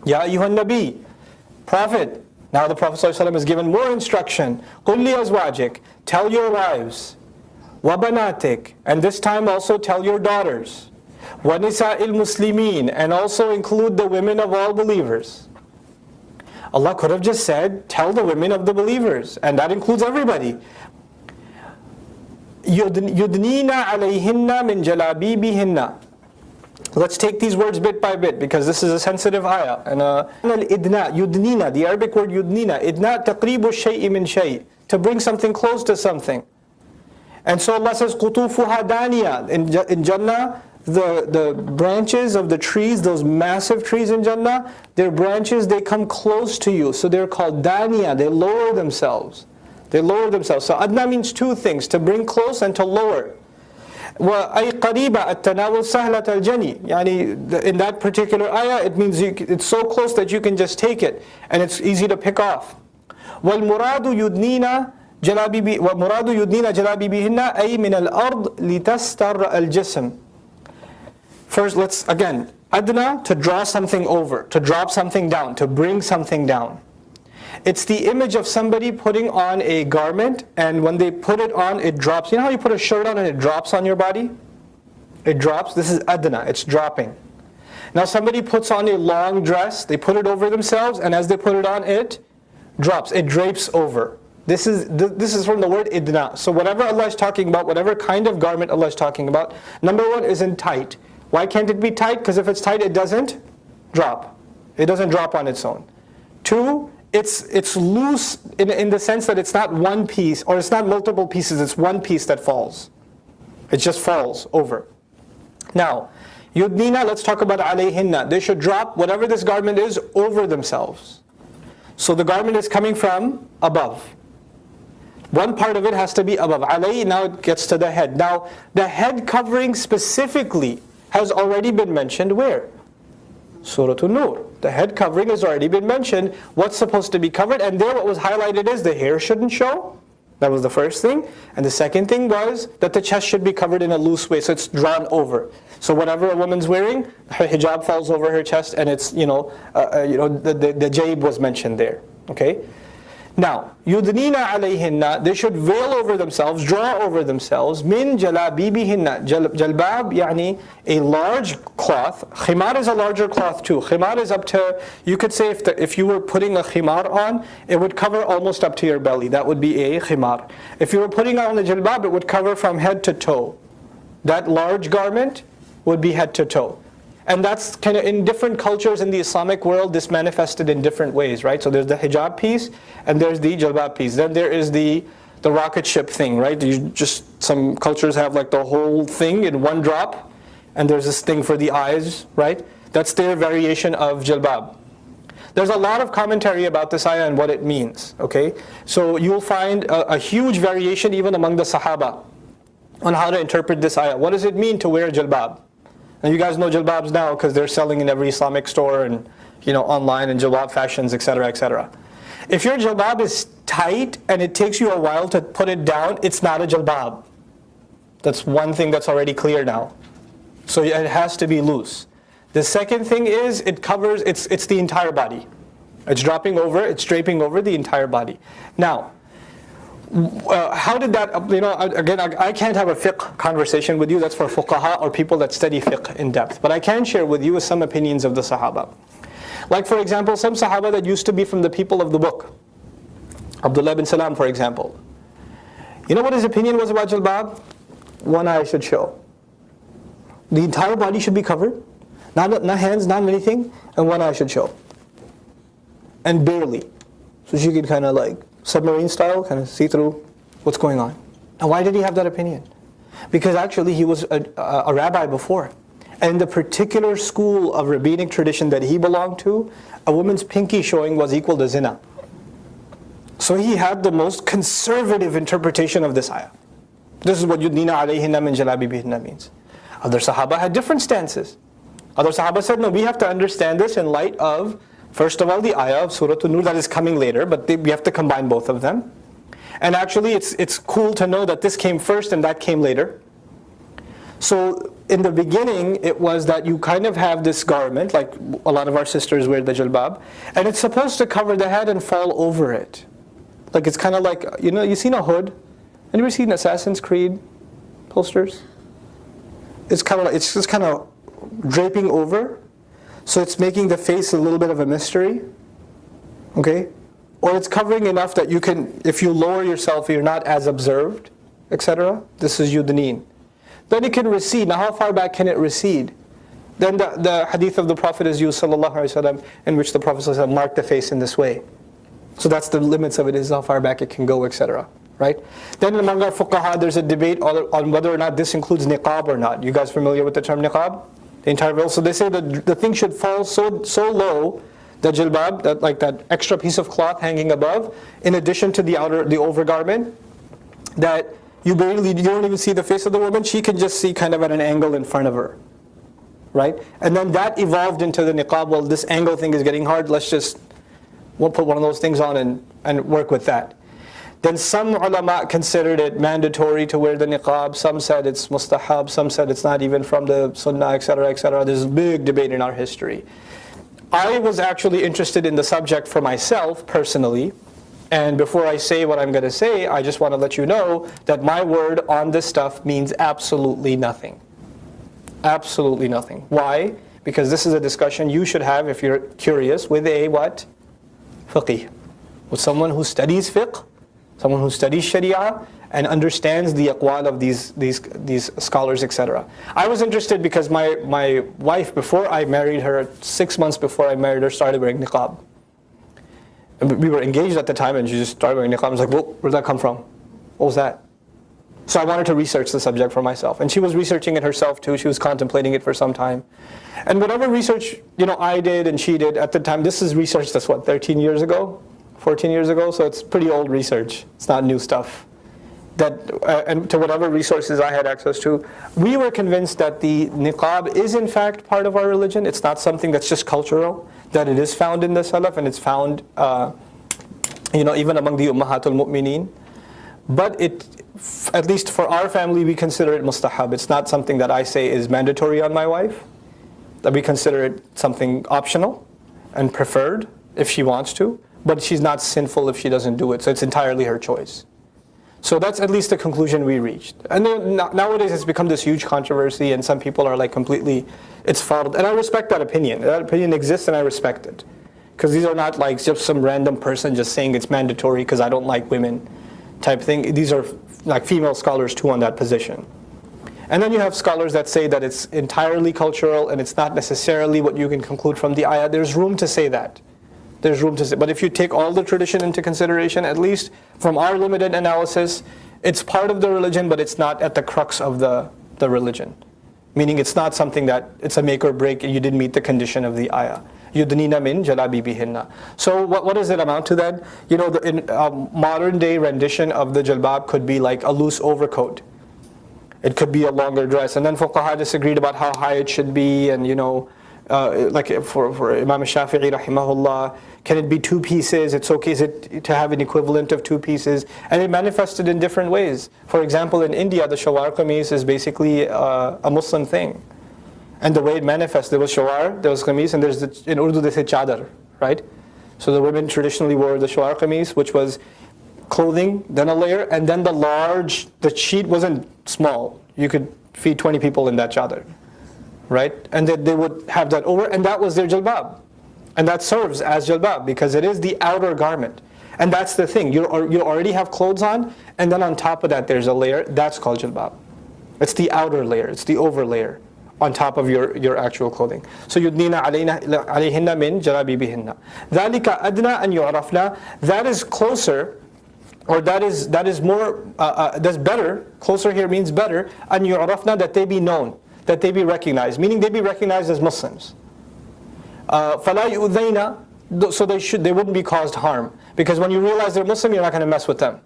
Ya ayyuhan nabi, Prophet. Now the Prophet ﷺ is given more instruction. قُلْ لِأَزْوَاجِكَ, tell your wives. وَبَنَاتِكَ, and this time also tell your daughters. وَنِسَاءِ الْمُسْلِمِينَ, and also include the women of all believers. Allah could have just said, tell the women of the believers, and that includes everybody. يُدْنِينَ عَلَيْهِنَّ مِنْ جَلَابِيبِهِنَّ. Let's take these words bit by bit, because this is a sensitive ayah. And al-idna, yudnina, the Arabic word yudnina, idna taqribu shay'i min shay', to bring something close to something. And so Allah says, qutufuha daniya. In Jannah, the branches of the trees, those massive trees in Jannah, their branches, they come close to you. So they're called daniya, they lower themselves. They lower themselves. So adna means two things, to bring close and to lower. وَأَيْ قَرِيبَ التَّنَاوُلْ سَهْلَةَ الْجَنِي. Yani, in that particular ayah, it means it's so close that you can just take it, and it's easy to pick off. وَالْمُرَادُ يُدْنِينَ جَلَابِبِهِنَّ أَيْ مِنَ الْأَرْضِ لِتَسْتَرَّ الْجِسْمِ. First, let's, again, adna, to draw something over, to drop something down, to bring something down. It's the image of somebody putting on a garment, and when they put it on, it drops. You know how you put a shirt on and it drops on your body? It drops. This is adna, it's dropping. Now somebody puts on a long dress, they put it over themselves, and as they put it on, it drops, it drapes over. This is from the word idna. So whatever Allah is talking about, whatever kind of garment Allah is talking about, number one, isn't tight. Why can't it be tight? Because if it's tight, it doesn't drop. It doesn't drop on its own. Two, it's loose in the sense that it's not one piece, or it's not multiple pieces, it's one piece that falls. It just falls over. Now, yudnina, let's talk about alayhinna. They should drop whatever this garment is over themselves. So the garment is coming from above. One part of it has to be above. Alay, now it gets to the head. Now, the head covering specifically has already been mentioned where? Surah An-Nur. The head covering has already been mentioned. What's supposed to be covered? And there what was highlighted is the hair shouldn't show. That was the first thing. And the second thing was that the chest should be covered in a loose way, so it's drawn over. So whatever a woman's wearing, her hijab falls over her chest, and it's, the jayb was mentioned there. Okay? Now, yudnina alayhinna, they should veil over themselves, draw over themselves, min jalabibihinna. Jilbab, yani a large cloth. Khimar is a larger cloth too. Khimar is up to, you could say if you were putting a khimar on, it would cover almost up to your belly. That would be a khimar. If you were putting on a jilbab, it would cover from head to toe. That large garment would be head to toe. And that's kind of in different cultures in the Islamic world, this manifested in different ways, right? So there's the hijab piece, and there's the jilbab piece. Then there is the rocket ship thing, right? Some cultures have like the whole thing in one drop, and there's this thing for the eyes, right? That's their variation of jilbab. There's a lot of commentary about this ayah and what it means, okay? So you'll find a huge variation even among the Sahaba on how to interpret this ayah. What does it mean to wear jilbab? And you guys know jilbabs now because they're selling in every Islamic store and online and jilbab fashions, etc., etc. If your jilbab is tight and it takes you a while to put it down, it's not a jilbab. That's one thing that's already clear now. So it has to be loose. The second thing is it covers, it's the entire body. It's dropping over, it's draping over the entire body. Now, how did that, again, I can't have a fiqh conversation with you, that's for fuqaha or people that study fiqh in depth. But I can share with you some opinions of the Sahaba. Like for example, some Sahaba that used to be from the people of the book. Abdul ibn Salam, for example. You know what his opinion was about jilbab? One eye should show. The entire body should be covered. Not hands, not anything. And one eye should show. And barely. So she could kind of like, submarine style, kind of see through what's going on. Now why did he have that opinion? Because actually he was a rabbi before. And the particular school of rabbinic tradition that he belonged to, a woman's pinky showing was equal to zina. So he had the most conservative interpretation of this ayah. This is what yudnina alayhinna min jalabibihinna means. Other Sahaba had different stances. Other Sahaba said, no, we have to understand this in light of, first of all, the ayah of Surah An-Nur that is coming later, but we have to combine both of them. And actually, it's cool to know that this came first and that came later. So in the beginning, it was that you kind of have this garment, like a lot of our sisters wear the jilbab, and it's supposed to cover the head and fall over it. Like it's kind of like, you seen a hood? Anybody seen Assassin's Creed posters? It's kind of like, it's just kind of draping over, so it's making the face a little bit of a mystery, okay? Or it's covering enough that you can, if you lower yourself, you're not as observed, etc. This is yudneen. Then it can recede. Now how far back can it recede? Then the hadith of the Prophet is used, sallallahu alaihi wasallam, in which the Prophet sallallahu alaihi wasallam marked the face in this way. So that's the limits of it, is how far back it can go, etc. Right? Then among our fuqaha, there's a debate on whether or not this includes niqab or not. You guys familiar with the term niqab? The entire veil. So they say that the thing should fall so low, the jilbab, that extra piece of cloth hanging above, in addition to the overgarment, that you don't even see the face of the woman. She can just see kind of at an angle in front of her. Right? And then that evolved into the niqab. Well, this angle thing is getting hard. We'll put one of those things on and work with that. Then some ulama considered it mandatory to wear the niqab. Some said it's mustahab. Some said it's not even from the sunnah, etc., etc. There's a big debate in our history. I was actually interested in the subject for myself personally. And before I say what I'm going to say, I just want to let you know that my word on this stuff means absolutely nothing. Absolutely nothing. Why? Because this is a discussion you should have, if you're curious, with a what? Fiqh. With someone who studies fiqh, someone who studies sharia, and understands the aqwal of these scholars, etc. I was interested because my wife, before I married her, 6 months before I married her, started wearing niqab. We were engaged at the time, and she just started wearing niqab. I was like, whoa, where did that come from? What was that? So I wanted to research the subject for myself. And she was researching it herself too. She was contemplating it for some time. And whatever research I did and she did at the time, this is research that's what, 13 years ago? 14 years ago? So it's pretty old research. It's not new stuff. And to whatever resources I had access to, we were convinced that the niqab is in fact part of our religion. It's not something that's just cultural, that it is found in the Salaf, and it's found even among the Ummahatul Mu'mineen. But at least for our family, we consider it mustahab. It's not something that I say is mandatory on my wife. That we consider it something optional and preferred if she wants to. But she's not sinful if she doesn't do it. So it's entirely her choice. So that's at least the conclusion we reached. And then nowadays it's become this huge controversy, and some people are like completely, it's fard. And I respect that opinion. That opinion exists and I respect it. Because these are not like just some random person just saying it's mandatory because I don't like women type thing. These are like female scholars too on that position. And then you have scholars that say that it's entirely cultural and it's not necessarily what you can conclude from the ayah. There's room to say that. There's room to say. But if you take all the tradition into consideration, at least from our limited analysis, it's part of the religion, but it's not at the crux of the religion. Meaning it's not something that it's a make or break and you didn't meet the condition of the ayah. Yudnina min jalabibihinna. So what does it amount to then? The modern day rendition of the jilbab could be like a loose overcoat. It could be a longer dress. And then fuqaha disagreed about how high it should be, and like for Imam Shafi'i rahimahullah, can it be 2 pieces? It's okay, is it to have an equivalent of 2 pieces? And it manifested in different ways. For example, in India, the shawar qameez is basically a Muslim thing. And the way it manifests, there was shawar, there was qameez, and in Urdu they say chadar, right? So the women traditionally wore the shawar qameez, which was clothing, then a layer, and then the sheet wasn't small. You could feed 20 people in that chadar, right? And they would have that over, and that was their jilbab. And that serves as jilbab, because it is the outer garment. And that's the thing, you already have clothes on, and then on top of that there's a layer, that's called jilbab. It's the outer layer, it's the over layer on top of your actual clothing. So yudnina alayhinna min jalabibihinna. Dhalika adna an yu'rafna. That is closer, or that is more, that's better. Closer here means better. An yu'rafna, that they be known, that they be recognized, meaning they be recognized as Muslims. Fala yu'dhayna, so they wouldn't be caused harm, because when you realize they're Muslim, you're not going to mess with them.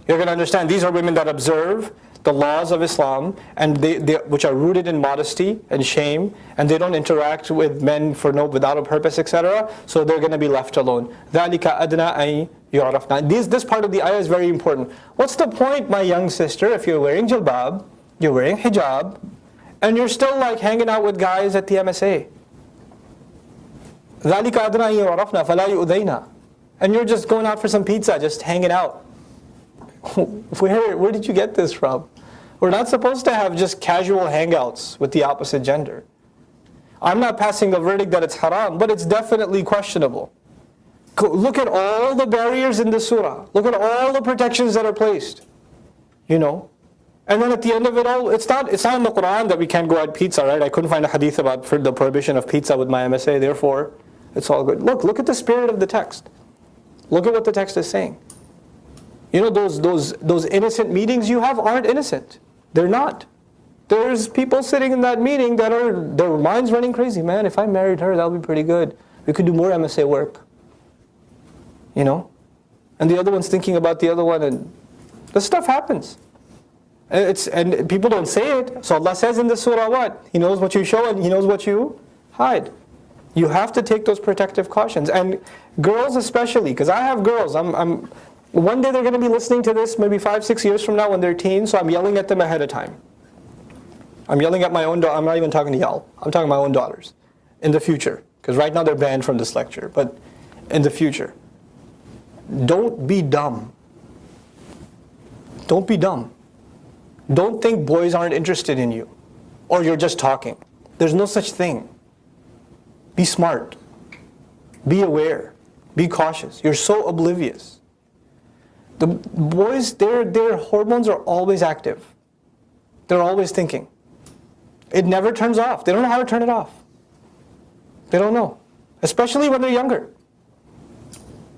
You're going to understand these are women that observe the laws of Islam, and which are rooted in modesty and shame, and they don't interact with men without a purpose, etc. So they're going to be left alone. ذَلِكَ أَدْنَا أَن يُعْرَفْنَا. This part of the ayah is very important. What's the point, my young sister, if you're wearing jilbab, you're wearing hijab, and you're still like hanging out with guys at the MSA. ذَلِكَ أَدْنَىٰ أَن يُعْرَفْنَا فَلَا يُؤْذَيْنَا. And you're just going out for some pizza, just hanging out. Where did you get this from? We're not supposed to have just casual hangouts with the opposite gender. I'm not passing a verdict that it's haram, but it's definitely questionable. Look at all the barriers in the surah. Look at all the protections that are placed. You know? And then at the end of it all, it's not in the Quran that we can't go out pizza, right? I couldn't find a hadith about for the prohibition of pizza with my MSA, therefore it's all good. Look at the spirit of the text. Look at what the text is saying. You know, those innocent meetings you have aren't innocent. They're not. There's people sitting in that meeting that their minds running crazy. Man, if I married her, that would be pretty good. We could do more MSA work. You know? And the other one's thinking about the other one, and this stuff happens. And people don't say it. So Allah says in the surah what? He knows what you show and He knows what you hide. You have to take those protective cautions. And girls especially, because I have girls. One day they're going to be listening to this, maybe 5-6 years from now when they're teens, so I'm yelling at them ahead of time. I'm yelling at my own daughter. I'm not even talking to y'all. I'm talking to my own daughters. In the future. Because right now they're banned from this lecture. But in the future. Don't be dumb. Don't be dumb. Don't think boys aren't interested in you. Or you're just talking. There's no such thing. Be smart. Be aware. Be cautious. You're so oblivious. The boys, their hormones are always active. They're always thinking. It never turns off. They don't know how to turn it off. They don't know. Especially when they're younger.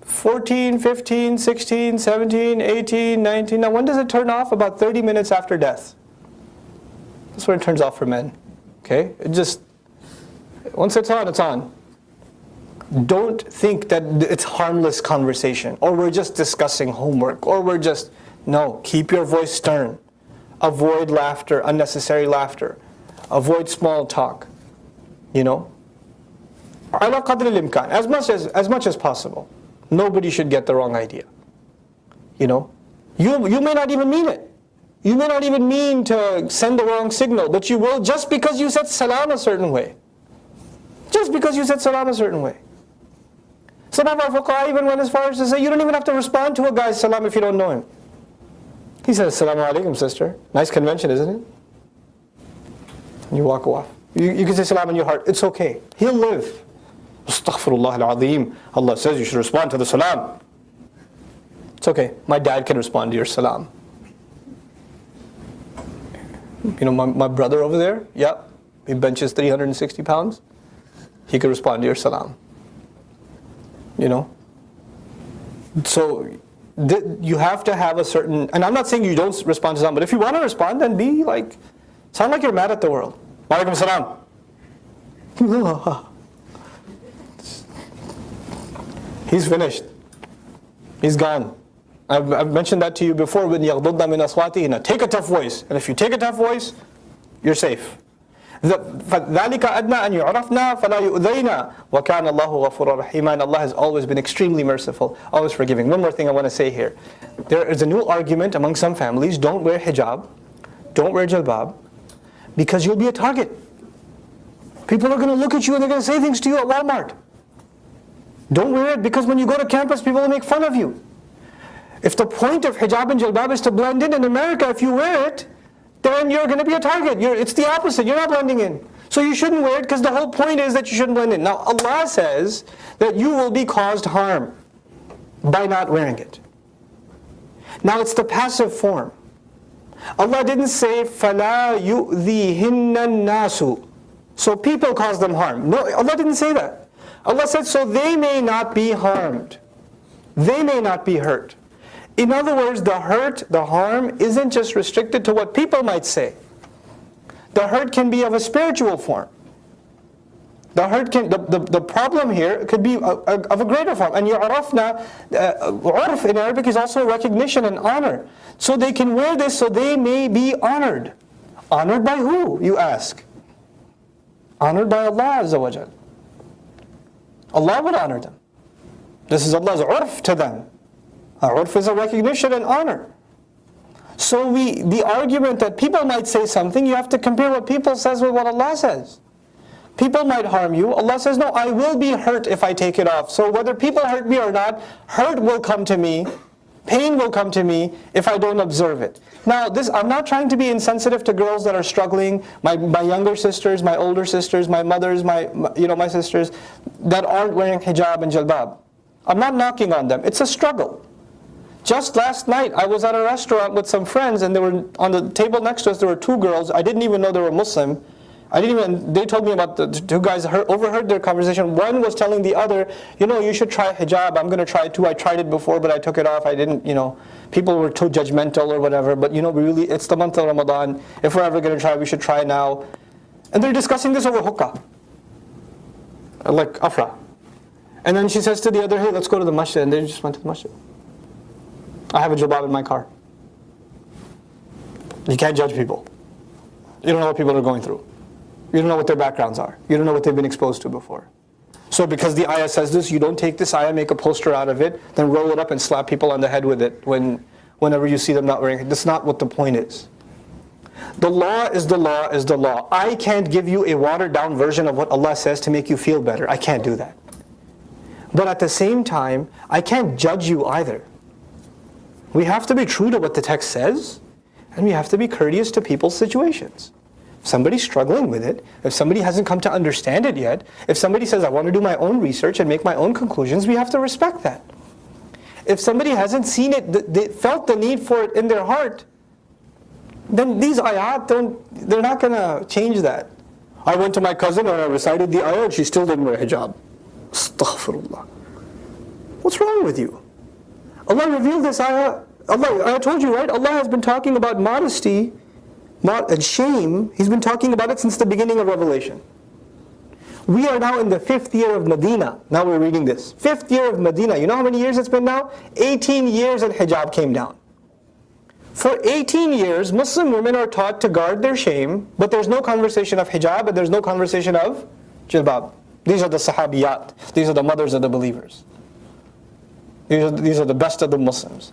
14, 15, 16, 17, 18, 19. Now when does it turn off? About 30 minutes after death. That's when it turns off for men. Okay? It just, once it's on, it's on. Don't think that it's harmless conversation, or we're just discussing homework, or we're just, no, keep your voice stern. Avoid laughter, unnecessary laughter. Avoid small talk. You know? Ala qadr al-imkan, as much as possible. Nobody should get the wrong idea. You know? You may not even mean it. You may not even mean to send the wrong signal, but you will just because you said salam a certain way. Just because you said salam a certain way. Some of our fuqaha even went as far as to say, you don't even have to respond to a guy's salam if you don't know him. He says, Assalamu alaikum, sister. Nice convention, isn't it? You walk off. You can say salam in your heart. It's okay. He'll live. Astaghfirullah al-azim. Allah says you should respond to the salam. It's okay. My dad can respond to your salam. You know, my brother over there, yeah, he benches 360 pounds. He can respond to your salam. You know? So, you have to have a certain, and I'm not saying you don't respond to salam, but if you want to respond, then be like, sound like you're mad at the world. Wa alaikum salam. He's finished. He's gone. I've mentioned that to you before with يَغْضُضْنَ مِنْ أَصْوَاتِهِنَّ. Take a tough voice. And if you take a tough voice, you're safe. فَذَلِكَ أَدْنَىٰ أَنْ يُعْرَفْنَا فَلَا يُؤْذَيْنَا وَكَانَ اللَّهُ غَفُورًا رَحِيمًا. And Allah has always been extremely merciful, always forgiving. One more thing I want to say here. There is a new argument among some families, don't wear hijab, don't wear jilbab, because you'll be a target. People are going to look at you and they're going to say things to you at Walmart. Don't wear it because when you go to campus, people will make fun of you. If the point of hijab and jilbab is to blend in America, if you wear it, then you're going to be a target. It's the opposite. You're not blending in. So you shouldn't wear it because the whole point is that you shouldn't blend in. Now Allah says that you will be caused harm by not wearing it. Now it's the passive form. Allah didn't say فَلَا يُؤْذِيهِنَّ النَّاسُ. So people cause them harm. No, Allah didn't say that. Allah said so they may not be harmed. They may not be hurt. In other words, the hurt, the harm isn't just restricted to what people might say. The hurt can be of a spiritual form. The hurt can, the problem here could be of a greater form. And yu'rafna, urf in Arabic is also recognition and honor. So they can wear this so they may be honored. Honored by who, you ask? Honored by Allah Azza wa Jal. Allah would honor them. This is Allah's urf to them. Urf is a recognition and honor. So the argument that people might say something, you have to compare what people says with what Allah says. People might harm you. Allah says, no, I will be hurt if I take it off. So whether people hurt me or not, hurt will come to me, pain will come to me if I don't observe it. Now, I'm not trying to be insensitive to girls that are struggling, my younger sisters, my older sisters, my mothers, my sisters that aren't wearing hijab and jilbab. I'm not knocking on them. It's a struggle. Just last night, I was at a restaurant with some friends, and they were on the table next to us. There were two girls. I didn't even know they were Muslim. They told me about the two guys, overheard their conversation. One was telling the other, you should try hijab. I'm going to try it too. I tried it before, but I took it off. I didn't, people were too judgmental or whatever. But really, it's the month of Ramadan. If we're ever going to try, we should try now. And they're discussing this over hookah, like afra. And then she says to the other, hey, let's go to the masjid. And they just went to the masjid. I have a jilbab in my car. You can't judge people. You don't know what people are going through. You don't know what their backgrounds are. You don't know what they've been exposed to before. So because the ayah says this, you don't take this ayah, make a poster out of it, then roll it up and slap people on the head with it whenever you see them not wearing it. That's not what the point is. The law is the law is the law. I can't give you a watered down version of what Allah says to make you feel better. I can't do that. But at the same time, I can't judge you either. We have to be true to what the text says, and we have to be courteous to people's situations. If somebody's struggling with it, if somebody hasn't come to understand it yet, if somebody says, I want to do my own research and make my own conclusions, we have to respect that. If somebody hasn't seen it, they felt the need for it in their heart, then these ayat, they're not going to change that. I went to my cousin and I recited the ayat and she still didn't wear hijab. Astaghfirullah. What's wrong with you? Allah revealed this ayah. I told you, right? Allah has been talking about modesty and shame. He's been talking about it since the beginning of Revelation. We are now in the 5th year of Medina. Now we're reading this. 5th year of Medina. You know how many years it's been now? 18 years and hijab came down. For 18 years, Muslim women are taught to guard their shame, but there's no conversation of hijab and there's no conversation of jilbab. These are the sahabiyat. These are the mothers of the believers. These are the best of the Muslims.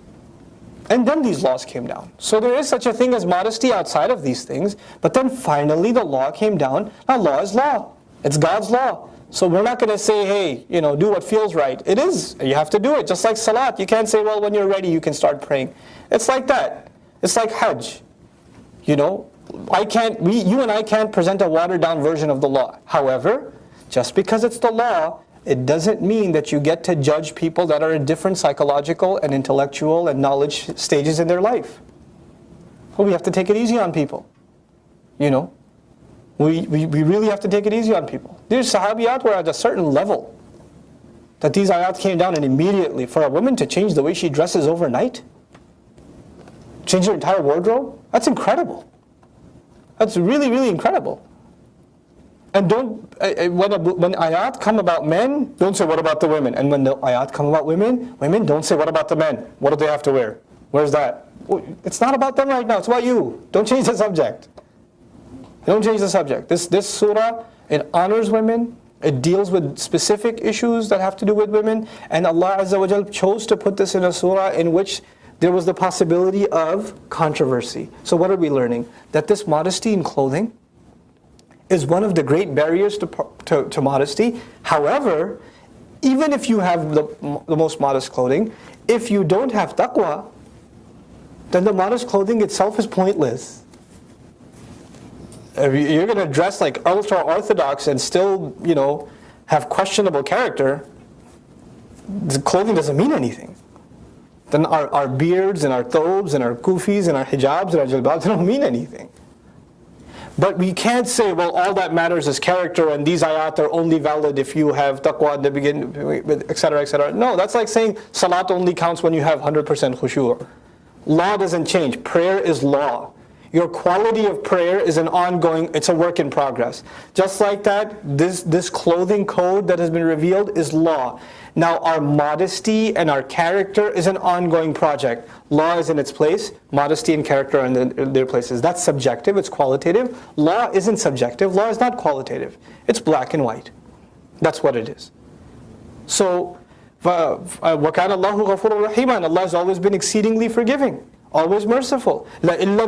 And then these laws came down. So there is such a thing as modesty outside of these things, but then finally the law came down. Now law is law. It's God's law. So we're not going to say, hey, do what feels right. It is. You have to do it. Just like salat. You can't say, well, when you're ready, you can start praying. It's like that. It's like Hajj. You and I can't present a watered down version of the law. However, just because it's the law, it doesn't mean that you get to judge people that are in different psychological and intellectual and knowledge stages in their life. Well, we have to take it easy on people. We really have to take it easy on people. These sahabiyat were at a certain level that these ayat came down, and immediately for a woman to change the way she dresses overnight, change her entire wardrobe, that's incredible. That's really, really incredible. And when ayat come about men, don't say, what about the women? And when the ayat come about women, don't say, what about the men? What do they have to wear? Where's that? It's not about them right now, it's about you. Don't change the subject. Don't change the subject. This surah, it honors women, it deals with specific issues that have to do with women, and Allah Azza wa Jal chose to put this in a surah in which there was the possibility of controversy. So what are we learning? That this modesty in clothing is one of the great barriers to modesty. However, even if you have the most modest clothing, if you don't have taqwa, then the modest clothing itself is pointless. If you're going to dress like ultra-orthodox and still, have questionable character, the clothing doesn't mean anything. Then our beards and our thobes and our kufis and our hijabs and our jilbabs, they don't mean anything. But we can't say, well, all that matters is character, and these ayat are only valid if you have taqwa in the beginning, etc., etc. No, that's like saying salat only counts when you have 100% khushu'. Law doesn't change. Prayer is law. Your quality of prayer is it's a work in progress. Just like that, this clothing code that has been revealed is law. Now our modesty and our character is an ongoing project. Law is in its place, modesty and character are in their places. That's subjective, it's qualitative. Law isn't subjective, law is not qualitative. It's black and white. That's what it is. So, وَكَانَ اللَّهُ غَفُورًا رَحِيمًا. Allah has always been exceedingly forgiving. always merciful. لَإِن لَمْ